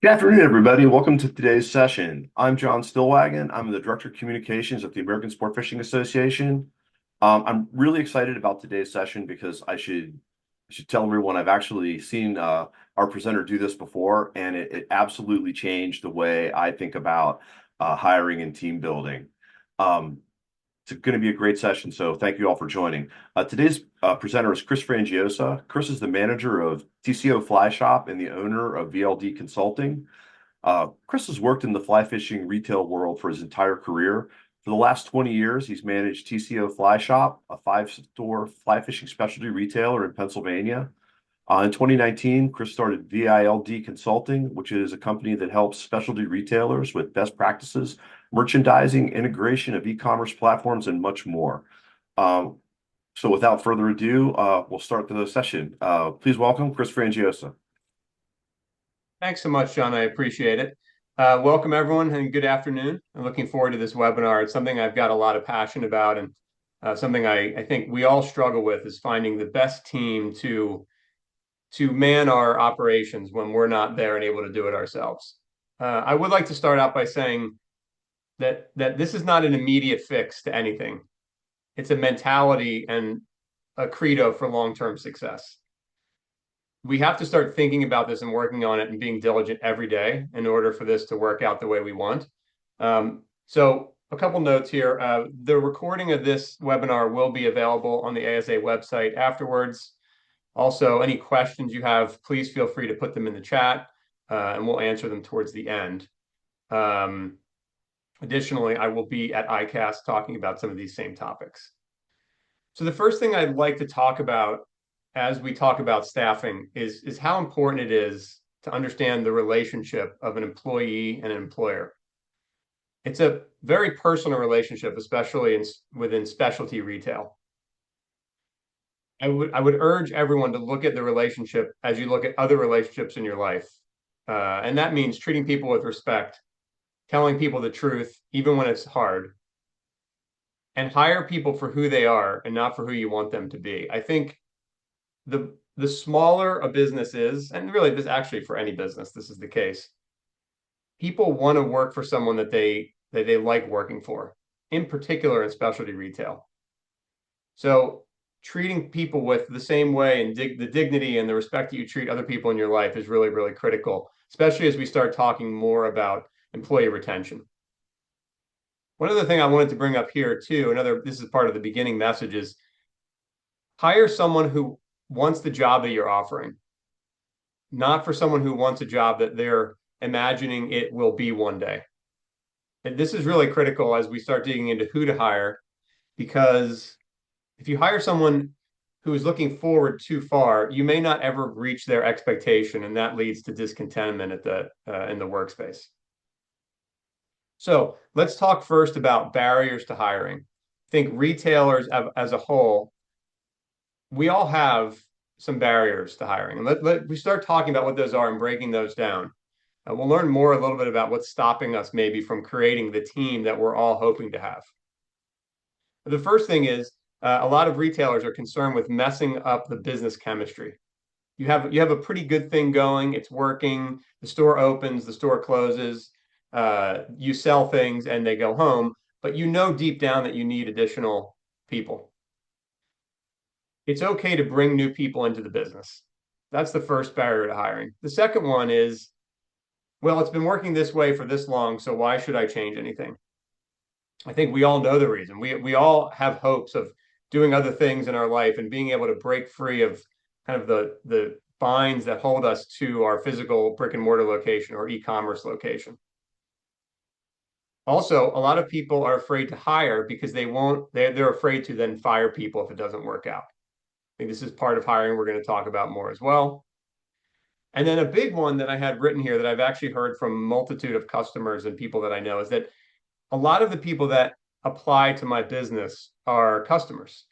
Good afternoon, everybody. Welcome to today's session. I'm John Stillwagon. I'm the Director of Communications at the American Sport Fishing Association. I'm really excited about today's session because I should tell everyone I've actually seen our presenter do this before, and it absolutely changed the way I think about hiring and team building. Um, it's going to be a great session, so thank you all for joining. Today's presenter is Chris Frangiosa. Chris is the manager of TCO Fly Shop and the owner of VLD Consulting. Chris has worked in the fly fishing retail world for his entire career. For the last 20 years, he's managed TCO Fly Shop, a five-store fly fishing specialty retailer in Pennsylvania. In 2019, Chris started VILD Consulting, which is a company that helps specialty retailers with best practices, merchandising, integration of e-commerce platforms, and much more. Um, so without further ado, we'll start the session. Please welcome Chris Frangiosa. Thanks so much, John. I appreciate it. Welcome, everyone, and good afternoon. I'm looking forward to this webinar. It's something I've got a lot of passion about, and something I think we all struggle with is finding the best team to man our operations when we're not there and able to do it ourselves. I would like to start out by saying that this is not an immediate fix to anything. It's a mentality and a credo for long-term success. We have to start thinking about this and working on it and being diligent every day in order for this to work out the way we want. So a couple notes here. The recording of this webinar will be available on the ASA website afterwards. Also, any questions you have, please feel free to put them in the chat, and we'll answer them towards the end. Additionally, I will be at ICAST talking about some of these same topics. So the first thing I'd like to talk about as we talk about staffing is how important it is to understand the relationship of an employee and an employer. It's a very personal relationship, especially within specialty retail. I would urge everyone to look at the relationship as you look at other relationships in your life. And that means treating people with respect, telling people the truth, even when it's hard, and hire people for who they are and not for who you want them to be. I think the smaller a business is, and really this actually for any business, this is the case. People want to work for someone that they like working for, in particular in specialty retail. So treating people with the same way and the dignity and the respect that you treat other people in your life is really, really critical, especially as we start talking more about employee retention. One other thing I wanted to bring up here too, this is part of the beginning message, is hire someone who wants the job that you're offering, not for someone who wants a job that they're imagining it will be one day. And this is really critical as we start digging into who to hire, because if you hire someone who is looking forward too far, you may not ever reach their expectation, and that leads to discontentment in the workspace. So let's talk first about barriers to hiring. I think retailers as a whole, we all have some barriers to hiring. And we start talking about what those are and breaking those down. We'll learn more a little bit about what's stopping us maybe from creating the team that we're all hoping to have. The first thing is a lot of retailers are concerned with messing up the business chemistry. You have a pretty good thing going, it's working, the store opens, the store closes, you sell things and they go home, but you know deep down that you need additional people. It's okay to bring new people into the business. That's the first barrier to hiring. The second one is, well, it's been working this way for this long, so why should I change anything? I think we all know the reason. We all have hopes of doing other things in our life and being able to break free of kind of the binds that hold us to our physical brick and mortar location or e-commerce location. Also, a lot of people are afraid to hire because they're afraid to then fire people if it doesn't work out. I think this is part of hiring we're going to talk about more as well. And then a big one that I had written here that I've actually heard from a multitude of customers and people that I know is that a lot of the people that apply to my business are customers.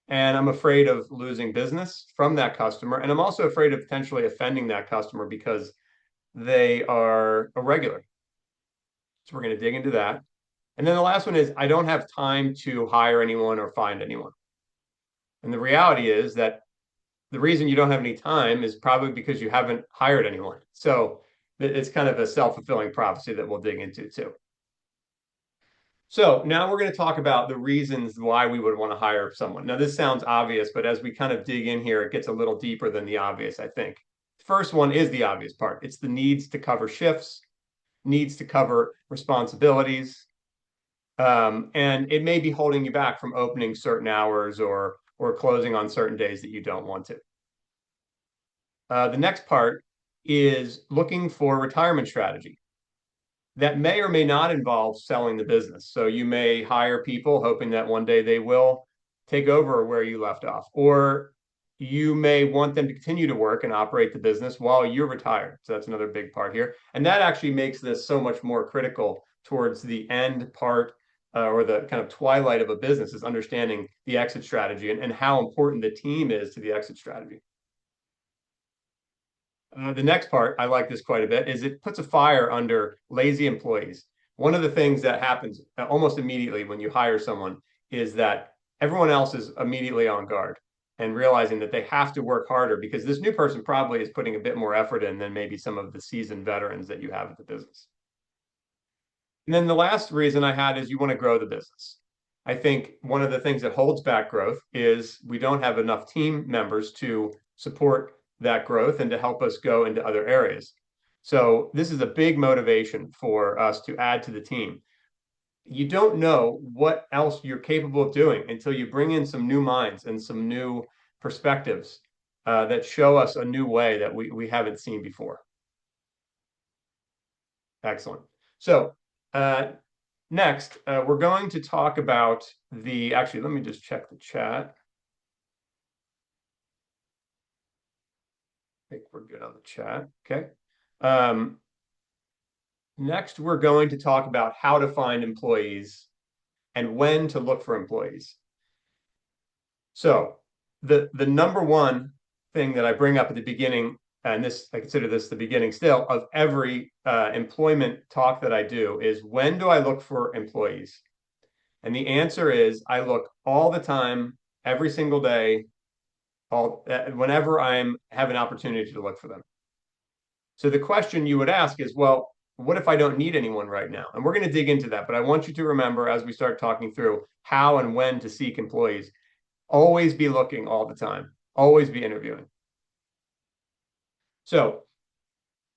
And I'm afraid of losing business from that customer. And I'm also afraid of potentially offending that customer because they are a regular. So we're going to dig into that. And then the last one is I don't have time to hire anyone or find anyone. And the reality is that the reason you don't have any time is probably because you haven't hired anyone. So it's kind of a self-fulfilling prophecy that we'll dig into too. So now we're going to talk about the reasons why we would want to hire someone. Now, this sounds obvious, but as we kind of dig in here, it gets a little deeper than the obvious, I think. The first one is the obvious part. It's the needs to cover shifts, needs to cover responsibilities, and it may be holding you back from opening certain hours or closing on certain days that you don't want to. The next part is looking for retirement strategy that may or may not involve selling the business. So you may hire people hoping that one day they will take over where you left off, or you may want them to continue to work and operate the business while you're retired. So that's another big part here. And that actually makes this so much more critical towards the end part or the kind of twilight of a business, is understanding the exit strategy and how important the team is to the exit strategy. The next part, I like this quite a bit, is it puts a fire under lazy employees. One of the things that happens almost immediately when you hire someone is that everyone else is immediately on guard and realizing that they have to work harder because this new person probably is putting a bit more effort in than maybe some of the seasoned veterans that you have at the business. And then the last reason I had is you want to grow the business. I think one of the things that holds back growth is we don't have enough team members to support that growth and to help us go into other areas. So this is a big motivation for us to add to the team. You don't know what else you're capable of doing until you bring in some new minds and some new perspectives that show us a new way that we haven't seen before. Excellent. So next, we're going to talk about actually, let me just check the chat. I think we're good on the chat. Okay. Next, we're going to talk about how to find employees and when to look for employees. So the number one thing that I bring up at the beginning, and this I consider this the beginning still of every employment talk that I do, is when do I look for employees? And the answer is I look all the time, every single day, whenever I have an opportunity to look for them. So the question you would ask is, well, what if I don't need anyone right now? And we're going to dig into that, but I want you to remember as we start talking through how and when to seek employees, always be looking all the time, always be interviewing. So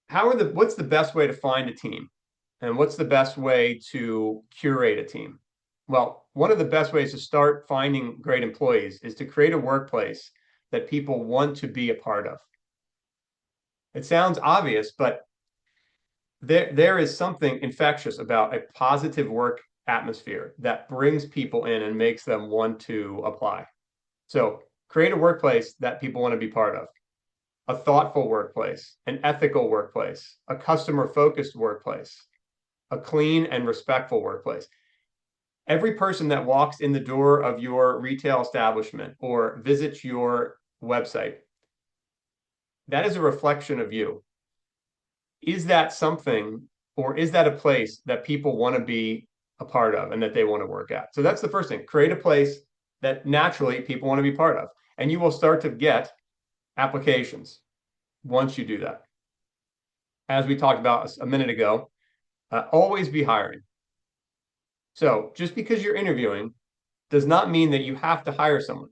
what's the best way to find a team? And what's the best way to curate a team? Well, one of the best ways to start finding great employees is to create a workplace that people want to be a part of. It sounds obvious, but there is something infectious about a positive work atmosphere that brings people in and makes them want to apply. So create a workplace that people want to be part of, a thoughtful workplace, an ethical workplace, a customer-focused workplace, a clean and respectful workplace. Every person that walks in the door of your retail establishment or visits your website, that is a reflection of you. Is that something, or is that a place that people want to be a part of and that they want to work at? So that's the first thing. Create a place that naturally people want to be part of. And you will start to get applications once you do that. As we talked about a minute ago, always be hiring. So just because you're interviewing does not mean that you have to hire someone.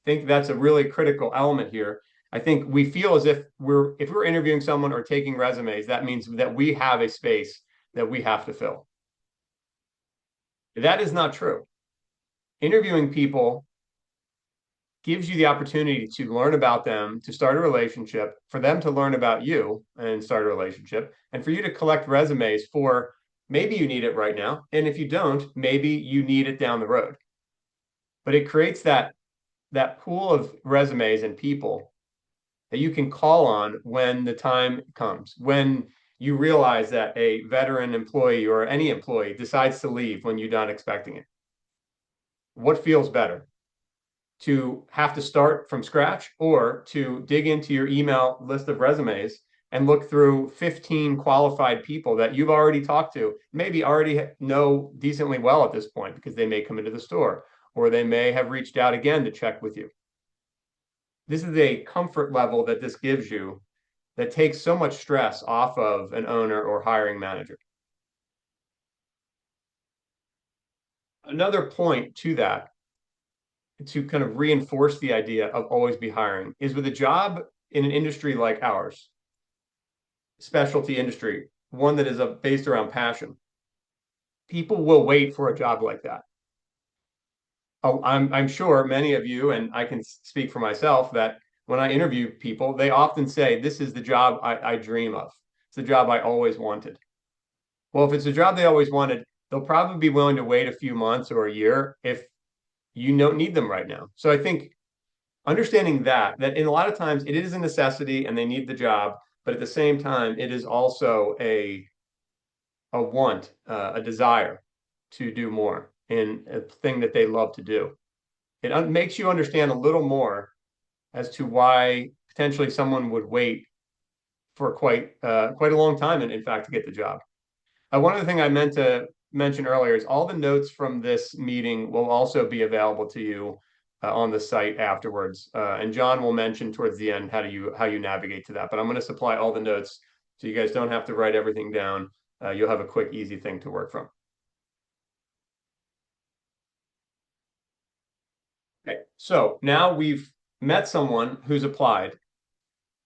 I think that's a really critical element here. I think we feel as if if we're interviewing someone or taking resumes, that means that we have a space that we have to fill. That is not true. Interviewing people gives you the opportunity to learn about them, to start a relationship, for them to learn about you and start a relationship, and for you to collect resumes for maybe you need it right now. And if you don't, maybe you need it down the road. But it creates that pool of resumes and people that you can call on when the time comes, when you realize that a veteran employee or any employee decides to leave when you're not expecting it. What feels better? To have to start from scratch or to dig into your email list of resumes and look through 15 qualified people that you've already talked to, maybe already know decently well at this point because they may come into the store or they may have reached out again to check with you. This is a comfort level that this gives you that takes so much stress off of an owner or hiring manager. Another point to that, to kind of reinforce the idea of always be hiring, is with a job in an industry like ours, specialty industry, one that is based around passion, people will wait for a job like that. Oh, I'm sure many of you, and I can speak for myself, that when I interview people, they often say, "This is the job I dream of. It's the job I always wanted." Well, if it's a job they always wanted, they'll probably be willing to wait a few months or a year if you don't need them right now. So I think understanding that in a lot of times it is a necessity and they need the job, but at the same time, it is also a want, a desire to do more in a thing that they love to do. It makes you understand a little more as to why potentially someone would wait for quite a long time, in fact, to get the job. One other thing I meant to mention earlier is all the notes from this meeting will also be available to you on the site afterwards. And John will mention towards the end how you navigate to that. But I'm going to supply all the notes so you guys don't have to write everything down. You'll have a quick, easy thing to work from. Okay, so now we've met someone who's applied,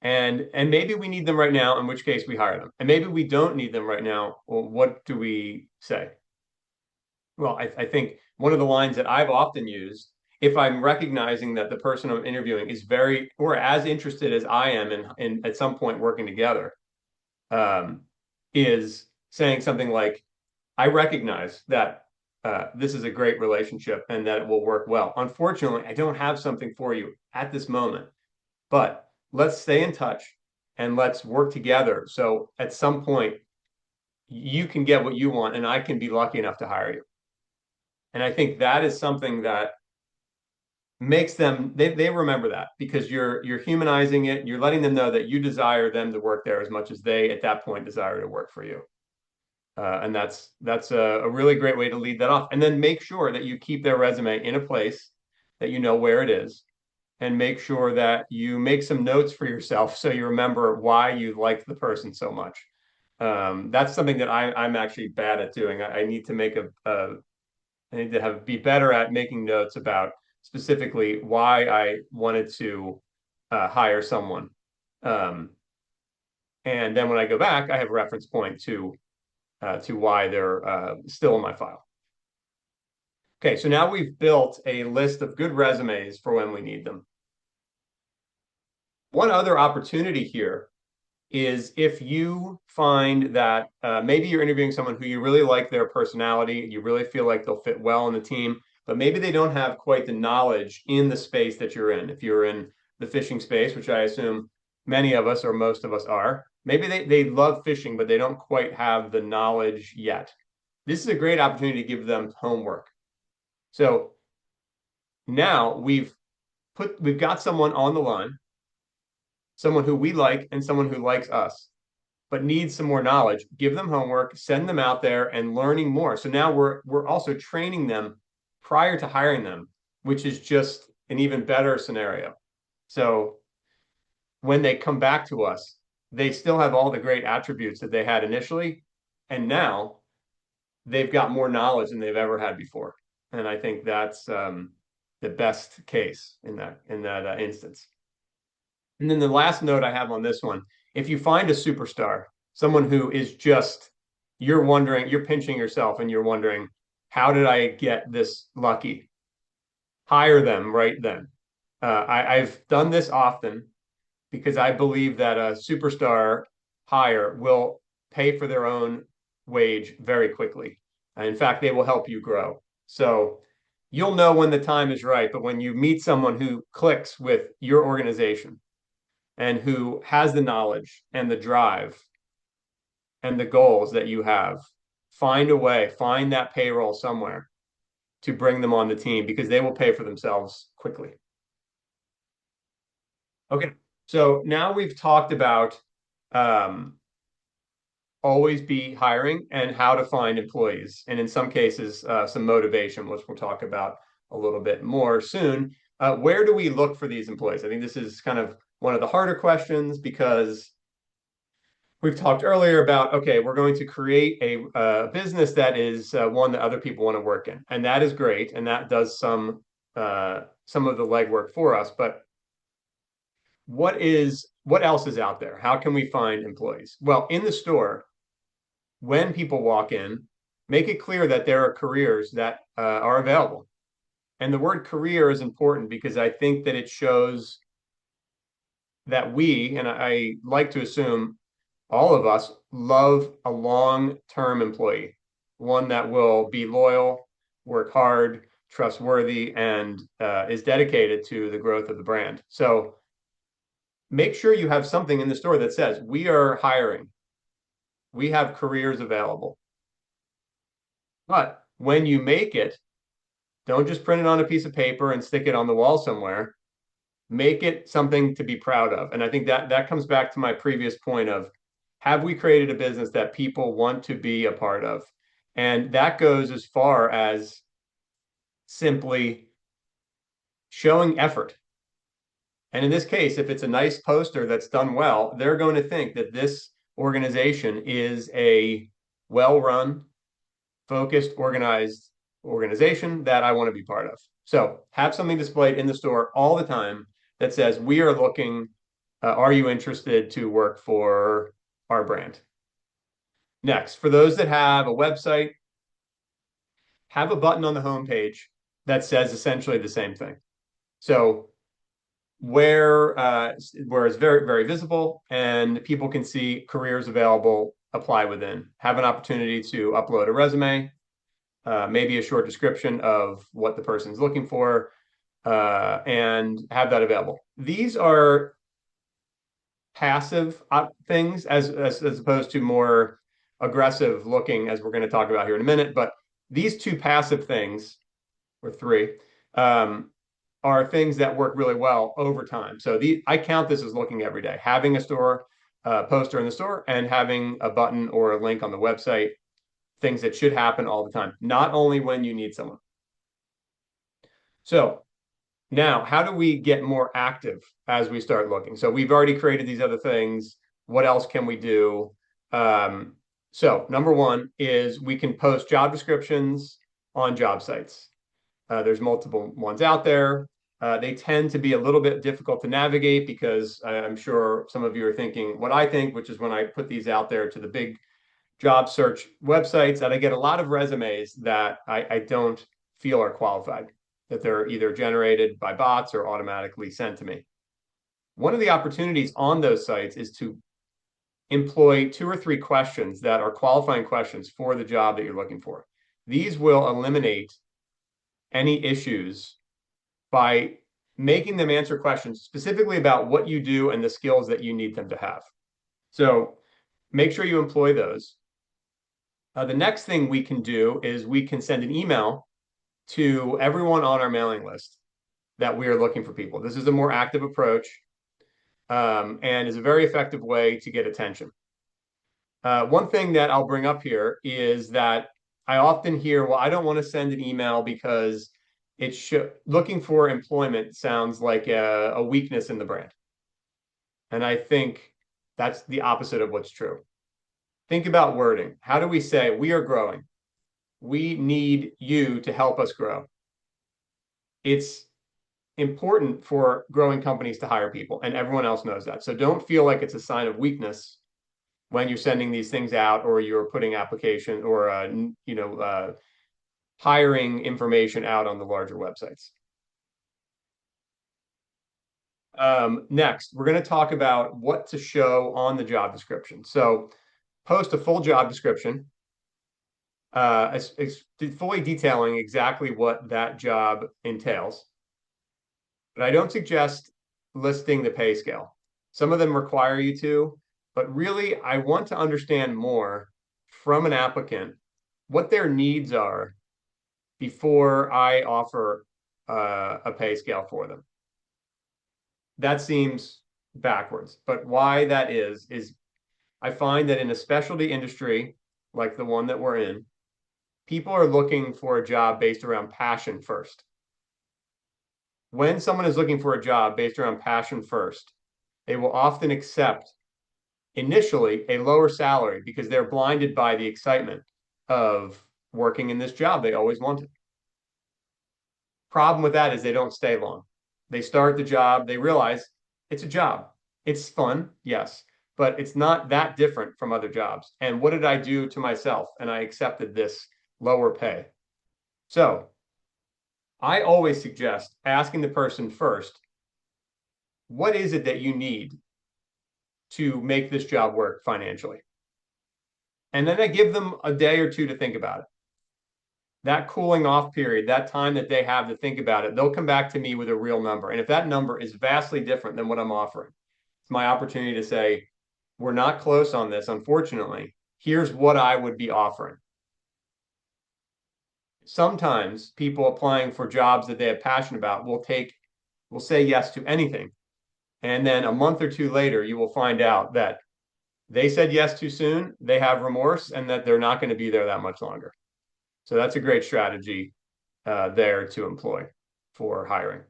and maybe we need them right now, in which case we hire them. And maybe we don't need them right now. Well, what do we say? Well, I think one of the lines that I've often used, if I'm recognizing that the person I'm interviewing is very or as interested as I am in at some point working together, um, is saying something like, I recognize that this is a great relationship and that it will work well. Unfortunately, I don't have something for you at this moment, but let's stay in touch and let's work together. So at some point, you can get what you want and I can be lucky enough to hire you. And I think that is something that makes them they remember that because you're humanizing it, you're letting them know that you desire them to work there as much as they at that point desire to work for you. And that's a really great way to lead that off. And then make sure that you keep their resume in a place that you know where it is, and make sure that you make some notes for yourself so you remember why you liked the person so much. That's something that I'm actually bad at doing. I need to I need to be better at making notes about specifically why I wanted to hire someone. Um, and then when I go back, I have a reference point to why they're still in my file. Okay, so now we've built a list of good resumes for when we need them. One other opportunity here is if you find that maybe you're interviewing someone who you really like their personality, you really feel like they'll fit well in the team, but maybe they don't have quite the knowledge in the space that you're in. If you're in the fishing space, which I assume many of us or most of us are, maybe they love fishing, but they don't quite have the knowledge yet. This is a great opportunity to give them homework. So now we've got someone on the line, someone who we like and someone who likes us, but needs some more knowledge. Give them homework, send them out there and learning more. So now we're also training them prior to hiring them, which is just an even better scenario. So when they come back to us, they still have all the great attributes that they had initially, and now they've got more knowledge than they've ever had before. And I think that's the best case in that instance. And then the last note I have on this one, if you find a superstar, someone who is just, you're pinching yourself and you're wondering, how did I get this lucky? Hire them right then. I've done this often because I believe that a superstar hire will pay for their own wage very quickly. In fact, they will help you grow. So you'll know when the time is right, but when you meet someone who clicks with your organization and who has the knowledge and the drive and the goals that you have, find a way, find that payroll somewhere to bring them on the team because they will pay for themselves quickly. Okay, so now we've talked about always be hiring and how to find employees, and in some cases, some motivation, which we'll talk about a little bit more soon. Where do we look for these employees? I think this is kind of one of the harder questions because we've talked earlier about, okay, we're going to create a business that is one that other people want to work in, and that is great, and that does some of the legwork for us. But what else is out there? How can we find employees? Well, in the store, when people walk in, make it clear that there are careers that are available. And the word career is important because I think that it shows that we, and I like to assume all of us, love a long-term employee, one that will be loyal, work hard, trustworthy, and is dedicated to the growth of the brand. So make sure you have something in the store that says, we are hiring, we have careers available. But when you make it, don't just print it on a piece of paper and stick it on the wall somewhere. Make it something to be proud of. And I think that comes back to my previous point of, have we created a business that people want to be a part of? And that goes as far as simply showing effort. And in this case, if it's a nice poster that's done well, they're going to think that this organization is a well-run, focused, organized organization that I want to be part of. So have something displayed in the store all the time that says, we are looking, are you interested to work for our brand? Next, for those that have a website, have a button on the homepage that says essentially the same thing. So where it's very, very visible and people can see careers available, apply within, have an opportunity to upload a resume, maybe a short description of what the person's looking for, and have that available. These are passive things as opposed to more aggressive looking, as we're going to talk about here in a minute. But these two passive things, or three, are things that work really well over time. So I count this as looking every day, having a store poster in the store and having a button or a link on the website, things that should happen all the time, not only when you need someone. So now, how do we get more active as we start looking? So we've already created these other things. What else can we do? So number one is we can post job descriptions on job sites. There's multiple ones out there. They tend to be a little bit difficult to navigate because I'm sure some of you are thinking what I think, which is when I put these out there to the big job search websites, that I get a lot of resumes that I don't feel are qualified, that they're either generated by bots or automatically sent to me. One of the opportunities on those sites is to employ 2 or 3 questions that are qualifying questions for the job that you're looking for. These will eliminate any issues by making them answer questions specifically about what you do and the skills that you need them to have. So make sure you employ those. The next thing we can do is we can send an email to everyone on our mailing list that we are looking for people. This is a more active approach and is a very effective way to get attention. One thing that I'll bring up here is that I often hear, well, I don't want to send an email because looking for employment sounds like a weakness in the brand. And I think that's the opposite of what's true. Think about wording. How do we say we are growing? We need you to help us grow. It's important for growing companies to hire people, and everyone else knows that. So don't feel like it's a sign of weakness when you're sending these things out or you're putting application or hiring information out on the larger websites. Next, we're going to talk about what to show on the job description. So post a full job description, fully detailing exactly what that job entails. But I don't suggest listing the pay scale. Some of them require you to, but really I want to understand more from an applicant what their needs are before I offer a pay scale for them. That seems backwards, but why that is I find that in a specialty industry like the one that we're in, people are looking for a job based around passion first. When someone is looking for a job based around passion first, they will often accept initially a lower salary because they're blinded by the excitement of working in this job they always wanted. Problem with that is they don't stay long. They start the job, they realize it's a job. It's fun, yes, but it's not that different from other jobs. And what did I do to myself? And I accepted this lower pay. So I always suggest asking the person first, what is it that you need to make this job work financially? And then I give them a day or two to think about it. That cooling off period, that time that they have to think about it, they'll come back to me with a real number. And if that number is vastly different than what I'm offering, it's my opportunity to say, we're not close on this, unfortunately. Here's what I would be offering. Sometimes people applying for jobs that they have passion about will say yes to anything. And then a month or two later, you will find out that they said yes too soon, they have remorse, and that they're not going to be there that much longer. So that's a great strategy there to employ for hiring.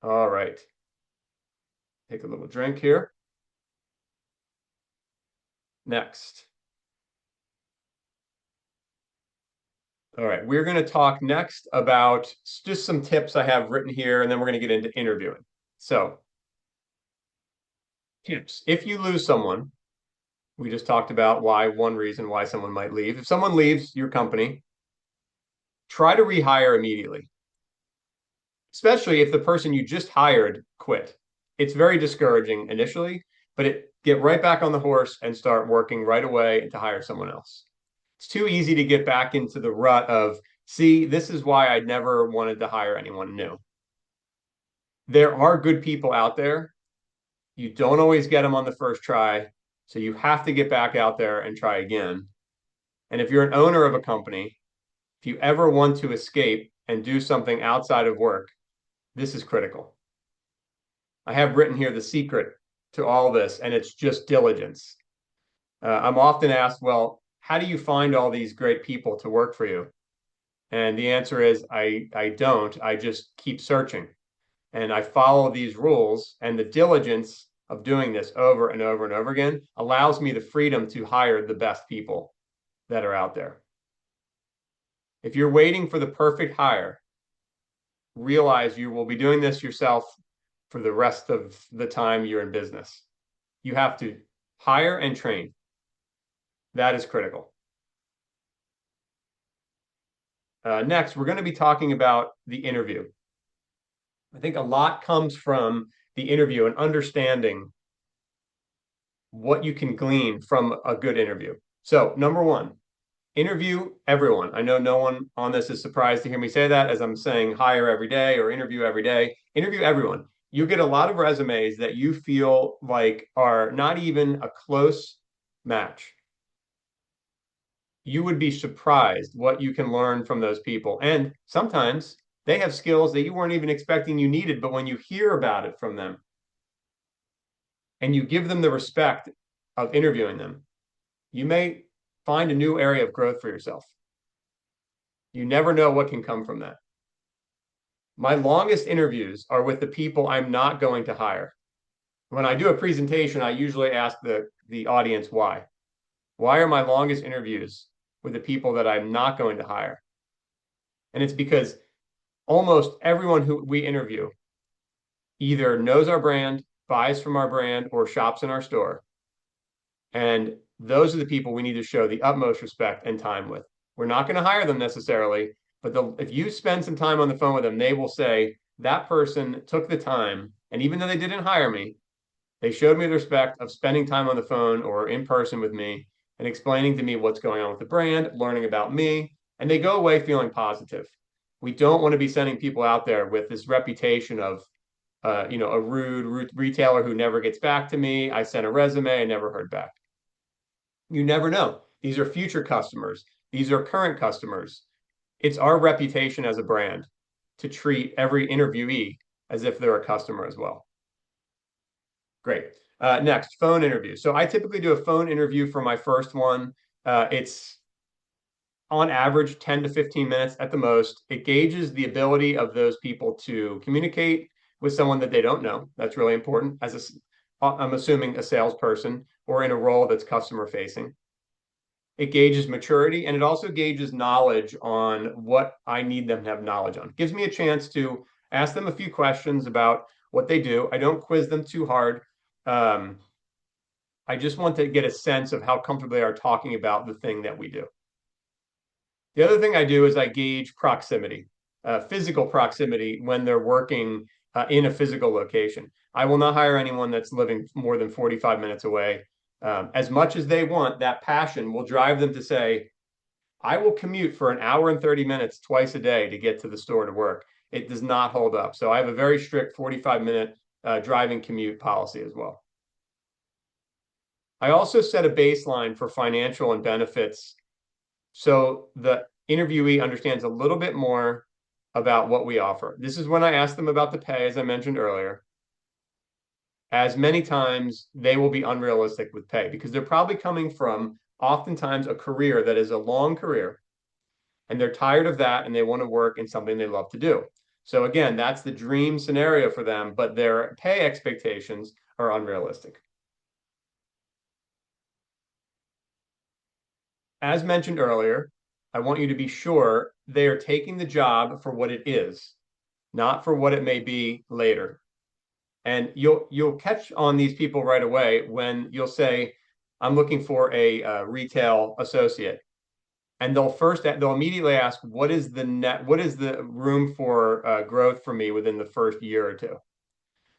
All right. Take a little drink here. Next. All right, we're going to talk next about just some tips I have written here, and then we're going to get into interviewing. So, tips. If you lose someone, we just talked about one reason why someone might leave. If someone leaves your company, try to rehire immediately, especially if the person you just hired quit. It's very discouraging initially, but get right back on the horse and start working right away to hire someone else. It's too easy to get back into the rut of, see, this is why I never wanted to hire anyone new. There are good people out there. You don't always get them on the first try, so you have to get back out there and try again. And if you're an owner of a company, if you ever want to escape and do something outside of work, this is critical. I have written here the secret to all this, and it's just diligence. I'm often asked, well, how do you find all these great people to work for you? And the answer is I don't. I just keep searching. And I follow these rules, and the diligence of doing this over and over and over again allows me the freedom to hire the best people that are out there. If you're waiting for the perfect hire, realize you will be doing this yourself for the rest of the time you're in business. You have to hire and train. That is critical. Next, we're going to be talking about the interview. I think a lot comes from the interview and understanding what you can glean from a good interview. So, number one, interview everyone. I know no one on this is surprised to hear me say that, as I'm saying hire every day or interview every day. Interview everyone. You get a lot of resumes that you feel like are not even a close match. You would be surprised what you can learn from those people. And sometimes they have skills that you weren't even expecting you needed, but when you hear about it from them and you give them the respect of interviewing them, you may find a new area of growth for yourself. You never know what can come from that. My longest interviews are with the people I'm not going to hire. When I do a presentation, I usually ask the audience why. Why are my longest interviews with the people that I'm not going to hire? And it's because almost everyone who we interview either knows our brand, buys from our brand, or shops in our store. And those are the people we need to show the utmost respect and time with. We're not going to hire them necessarily, but if you spend some time on the phone with them, they will say, that person took the time, and even though they didn't hire me, they showed me the respect of spending time on the phone or in person with me and explaining to me what's going on with the brand, learning about me, and they go away feeling positive. We don't want to be sending people out there with this reputation of, a rude retailer who never gets back to me. I sent a resume, I never heard back. You never know. These are future customers. These are current customers. It's our reputation as a brand to treat every interviewee as if they're a customer as well. Great. Next, phone interview. So I typically do a phone interview for my first one. It's on average 10 to 15 minutes at the most. It gauges the ability of those people to communicate with someone that they don't know. That's really important I'm assuming a salesperson or in a role that's customer facing. It gauges maturity, and it also gauges knowledge on what I need them to have knowledge on. It gives me a chance to ask them a few questions about what they do. I don't quiz them too hard. I just want to get a sense of how comfortable they are talking about the thing that we do. The other thing I do is I gauge proximity, physical proximity when they're working in a physical location. I will not hire anyone that's living more than 45 minutes away. As much as they want, that passion will drive them to say, I will commute for an hour and 30 minutes twice a day to get to the store to work. It does not hold up. So I have a very strict 45-minute driving commute policy as well. I also set a baseline for financial and benefits so the interviewee understands a little bit more about what we offer. This is when I ask them about the pay, as I mentioned earlier. As many times, they will be unrealistic with pay because they're probably coming from oftentimes a career that is a long career, and they're tired of that and they want to work in something they love to do. So again, that's the dream scenario for them, but their pay expectations are unrealistic. As mentioned earlier, I want you to be sure they are taking the job for what it is, not for what it may be later. And you'll catch on these people right away when you'll say, "I'm looking for a retail associate," and they'll immediately ask, "What is the room for growth for me within the first year or two?"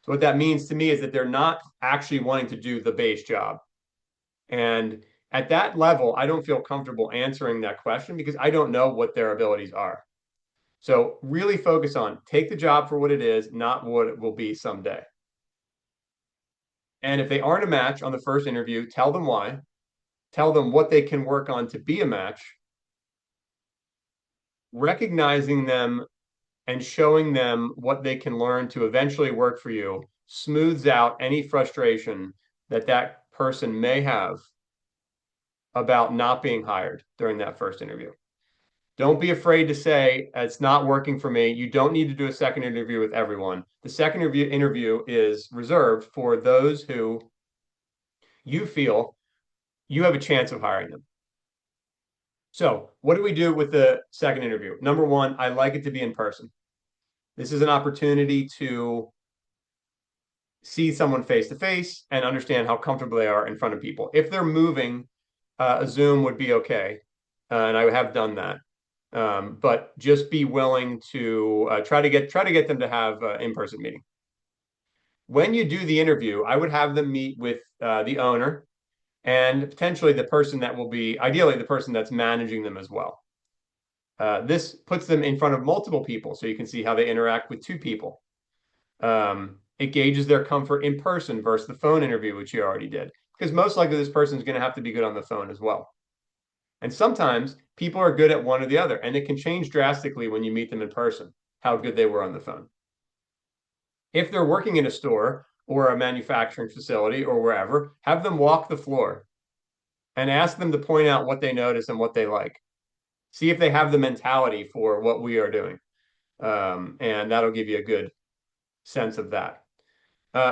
So what that means to me is that they're not actually wanting to do the base job, and at that level, I don't feel comfortable answering that question because I don't know what their abilities are. So really focus on take the job for what it is, not what it will be someday. And if they aren't a match on the first interview, tell them why. Tell them what they can work on to be a match. Recognizing them and showing them what they can learn to eventually work for you smooths out any frustration that that person may have about not being hired during that first interview. Don't be afraid to say it's not working for me. You don't need to do a second interview with everyone. The second interview is reserved for those who you feel you have a chance of hiring them. So what do we do with the second interview? Number one, I like it to be in person. This is an opportunity to see someone face to face and understand how comfortable they are in front of people. If they're moving, a Zoom would be okay. And I have done that. But just be willing to try to get them to have an in-person meeting. When you do the interview, I would have them meet with the owner and potentially the person that will be, ideally, the person that's managing them as well. This puts them in front of multiple people so you can see how they interact with two people. It gauges their comfort in person versus the phone interview, which you already did, because most likely this person is going to have to be good on the phone as well. And sometimes people are good at one or the other, and it can change drastically when you meet them in person, how good they were on the phone. If they're working in a store or a manufacturing facility or wherever, have them walk the floor and ask them to point out what they notice and what they like. See if they have the mentality for what we are doing. And that'll give you a good sense of that.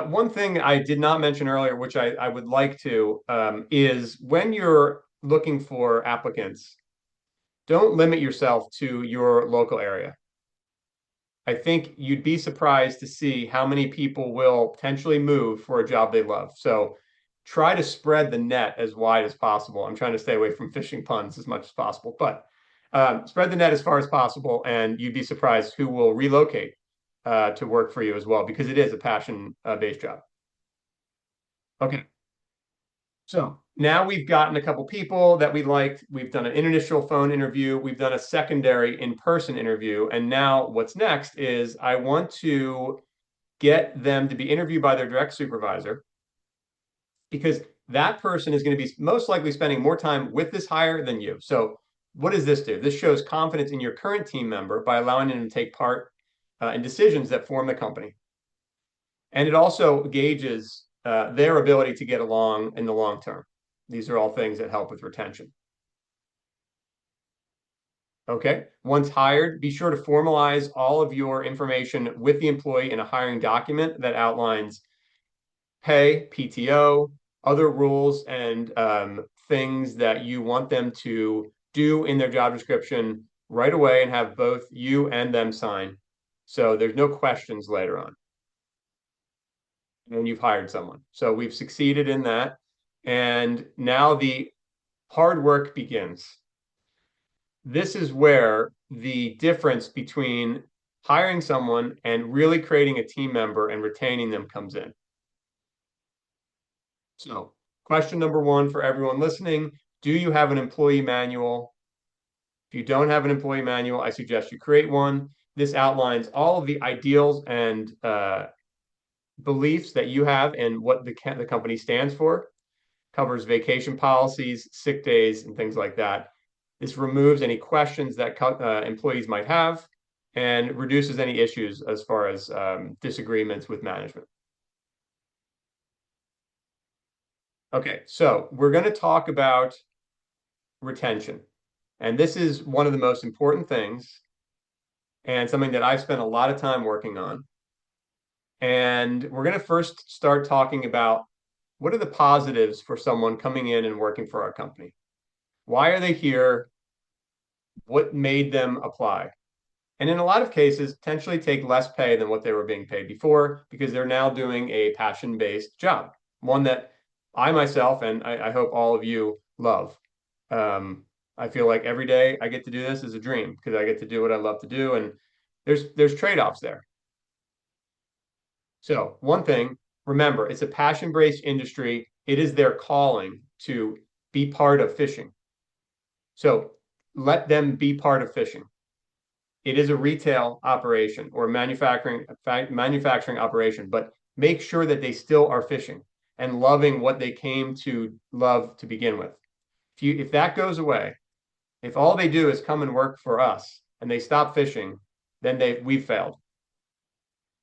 One thing I did not mention earlier, which I would like to, is when you're looking for applicants, don't limit yourself to your local area. I think you'd be surprised to see how many people will potentially move for a job they love. So try to spread the net as wide as possible. I'm trying to stay away from fishing puns as much as possible, but spread the net as far as possible, and you'd be surprised who will relocate to work for you as well, because it is a passion-based job. Okay. So now we've gotten a couple people that we liked. We've done an initial phone interview. We've done a secondary in-person interview. And now what's next is I want to get them to be interviewed by their direct supervisor, because that person is going to be most likely spending more time with this hire than you. So what does this do? This shows confidence in your current team member by allowing them to take part in decisions that form the company. And it also gauges their ability to get along in the long term. These are all things that help with retention. Okay. Once hired, be sure to formalize all of your information with the employee in a hiring document that outlines pay, PTO, other rules, and things that you want them to do in their job description right away and have both you and them sign. So there's no questions later on when you've hired someone. So we've succeeded in that. And now the hard work begins. This is where the difference between hiring someone and really creating a team member and retaining them comes in. So, question number one for everyone listening, do you have an employee manual? If you don't have an employee manual, I suggest you create one. This outlines all of the ideals and beliefs that you have and what the company stands for, covers vacation policies, sick days, and things like that. This removes any questions that employees might have and reduces any issues as far as disagreements with management. Okay, so we're going to talk about retention. And this is one of the most important things and something that I've spent a lot of time working on. And we're going to first start talking about what are the positives for someone coming in and working for our company? Why are they here? What made them apply? And in a lot of cases, potentially take less pay than what they were being paid before because they're now doing a passion-based job, one that I myself and I hope all of you love. I feel like every day I get to do this is a dream because I get to do what I love to do, and there's trade-offs there. So one thing, remember, it's a passion-based industry. It is their calling to be part of fishing. So let them be part of fishing. It is a retail operation or manufacturing operation, but make sure that they still are fishing and loving what they came to love to begin with. If that goes away, if all they do is come and work for us and they stop fishing, then we've failed.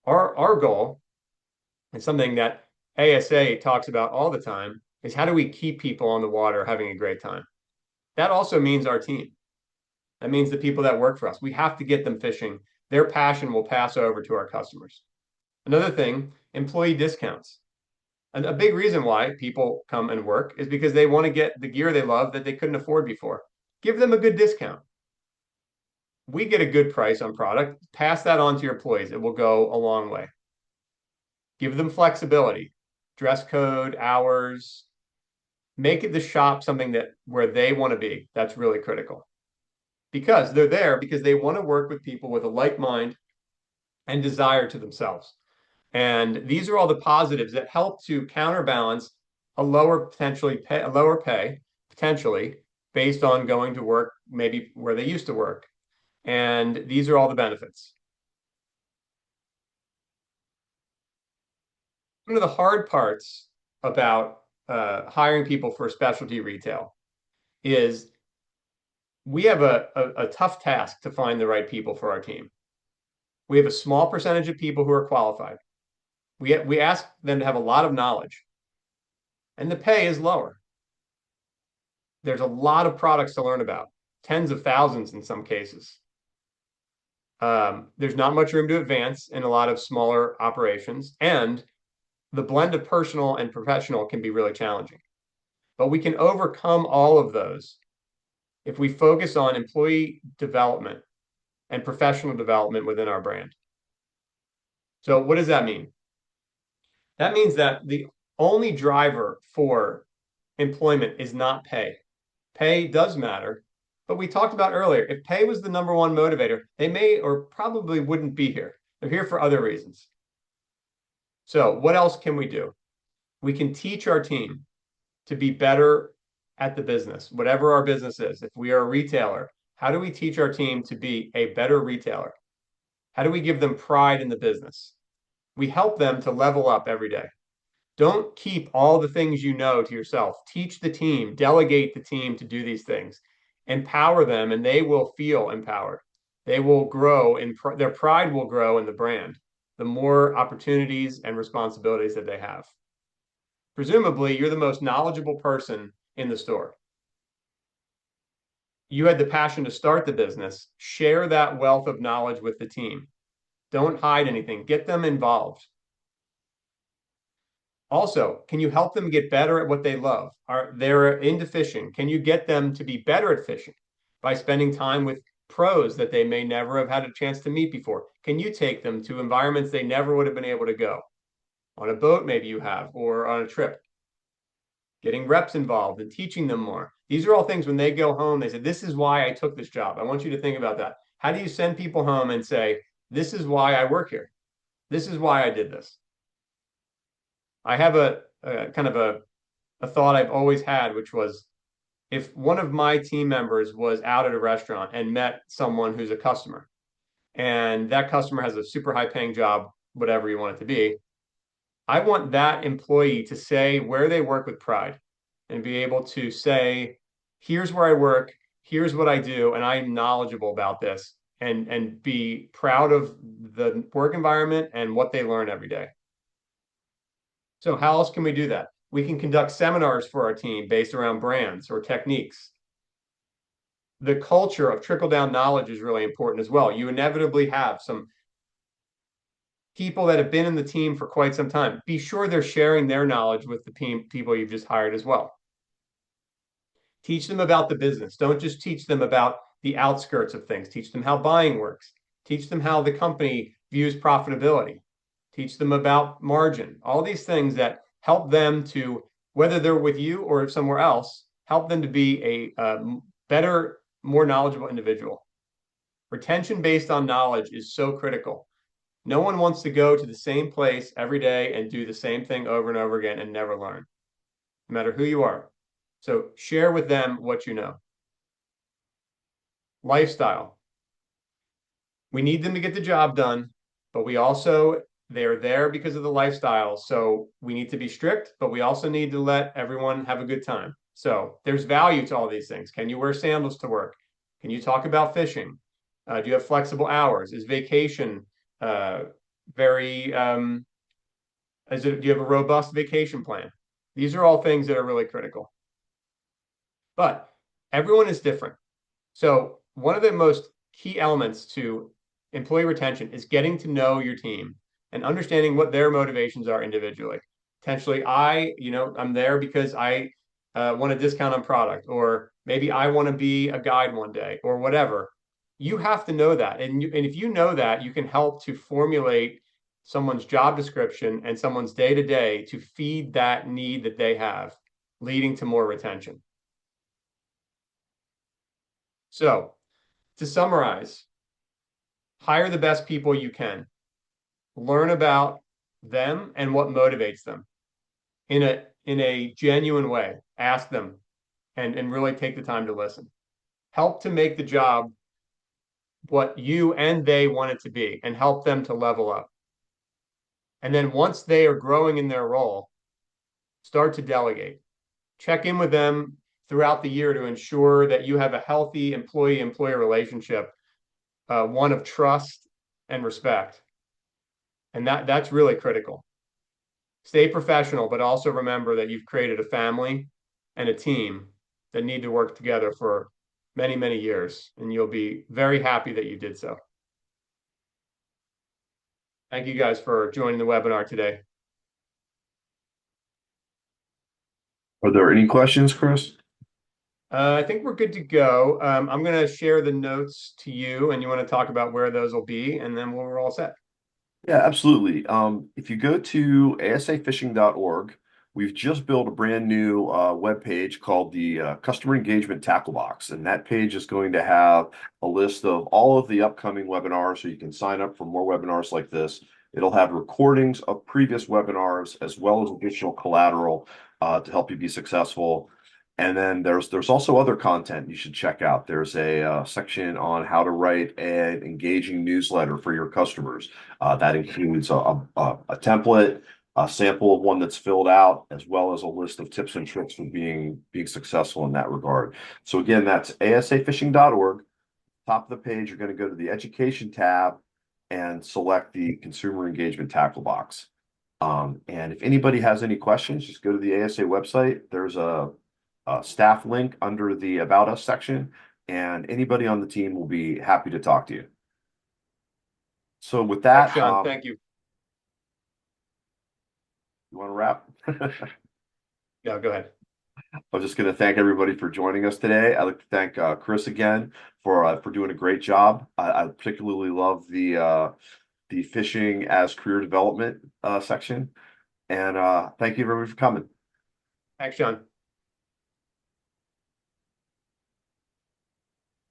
Our goal, and something that ASA talks about all the time, is how do we keep people on the water having a great time? That also means our team. That means the people that work for us. We have to get them fishing. Their passion will pass over to our customers. Another thing, employee discounts. And a big reason why people come and work is because they want to get the gear they love that they couldn't afford before. Give them a good discount. We get a good price on product. Pass that on to your employees. It will go a long way. Give them flexibility, dress code, hours. Make it the shop something that where they want to be. That's really critical because they're there because they want to work with people with a like mind and desire to themselves. And these are all the positives that help to counterbalance a lower pay potentially based on going to work maybe where they used to work. And these are all the benefits. One of the hard parts about hiring people for specialty retail is we have a tough task to find the right people for our team. We have a small percentage of people who are qualified. We ask them to have a lot of knowledge, and the pay is lower. There's a lot of products to learn about, tens of thousands in some cases. There's not much room to advance in a lot of smaller operations, and the blend of personal and professional can be really challenging. But we can overcome all of those if we focus on employee development and professional development within our brand. So what does that mean? That means that the only driver for employment is not pay. Pay does matter, but we talked about earlier, if pay was the number one motivator, they may or probably wouldn't be here. They're here for other reasons. So what else can we do? We can teach our team to be better at the business, whatever our business is. If we are a retailer, how do we teach our team to be a better retailer? How do we give them pride in the business? We help them to level up every day. Don't keep all the things you know to yourself. Teach the team, delegate the team to do these things, empower them, and they will feel empowered. They will grow in their pride will grow in the brand, the more opportunities and responsibilities that they have. Presumably, you're the most knowledgeable person in the store. you had the passion to start the business, share that wealth of knowledge with the team. Don't hide anything. Get them involved. Also, can you help them get better at what they love? They're into fishing. Can you get them to be better at fishing by spending time with pros that they may never have had a chance to meet before? Can you take them to environments they never would have been able to go? On a boat, maybe you have, or on a trip. Getting reps involved and teaching them more. These are all things when they go home, they say, this is why I took this job. I want you to think about that. How do you send people home and say, this is why I work here? This is why I did this. I have a kind of a thought I've always had, which was if one of my team members was out at a restaurant and met someone who's a customer, and that customer has a super high paying job, whatever you want it to be, I want that employee to say where they work with pride and be able to say, here's where I work, here's what I do, and I'm knowledgeable about this, and be proud of the work environment and what they learn every day. So how else can we do that? We can conduct seminars for our team based around brands or techniques. The culture of trickle-down knowledge is really important as well. You inevitably have some people that have been in the team for quite some time. Be sure they're sharing their knowledge with the people you've just hired as well. Teach them about the business. Don't just teach them about the outskirts of things. Teach them how buying works. Teach them how the company views profitability. Teach them about margin. All these things that help them to, whether they're with you or somewhere else, help them to be a better, more knowledgeable individual. Retention based on knowledge is so critical. No one wants to go to the same place every day and do the same thing over and over again and never learn, no matter who you are. So share with them what you know. Lifestyle. We need them to get the job done, but they're there because of the lifestyle. So we need to be strict, but we also need to let everyone have a good time. So there's value to all these things. Can you wear sandals to work? Can you talk about fishing? Do you have flexible hours? Is vacation do you have a robust vacation plan? These are all things that are really critical. But everyone is different. So one of the most key elements to employee retention is getting to know your team and understanding what their motivations are individually. Potentially, I'm there because I want a discount on product, or maybe I want to be a guide one day, or whatever. You have to know that. And if you know that, you can help to formulate someone's job description and someone's day-to-day to feed that need that they have, leading to more retention. So to summarize, hire the best people you can. Learn about them and what motivates them in a genuine way. Ask them and really take the time to listen. Help to make the job what you and they want it to be and help them to level up. And then once they are growing in their role, start to delegate. Check in with them throughout the year to ensure that you have a healthy employee-employer relationship, one of trust and respect. And that's really critical. Stay professional, but also remember that you've created a family and a team that need to work together for many, many years, and you'll be very happy that you did so. Thank you guys for joining the webinar today. Are there any questions, Chris? I think we're good to go. I'm going to share the notes to you, and you want to talk about where those will be, and then we're all set. Yeah, absolutely. If you go to asafishing.org, we've just built a brand new web page called the Customer Engagement Tackle Box, and that page is going to have a list of all of the upcoming webinars, so you can sign up for more webinars like this. It'll have recordings of previous webinars as well as additional collateral to help you be successful. And then there's also other content you should check out. There's a section on how to write an engaging newsletter for your customers. That includes a template, a sample of one that's filled out, as well as a list of tips and tricks for being successful in that regard. So again, that's asafishing.org. Top of the page, you're going to go to the Education tab and select the Consumer Engagement Tackle Box. And if anybody has any questions, just go to the ASA website. There's a staff link under the About Us section, and anybody on the team will be happy to talk to you. So with Thanks, that, Sean. Thank you. you want to wrap? Yeah, go ahead. I'm just going to thank everybody for joining us today. I'd like to thank Chris again for doing a great job. I particularly love the fishing as career development section, and thank you everybody for coming. Thanks, Sean.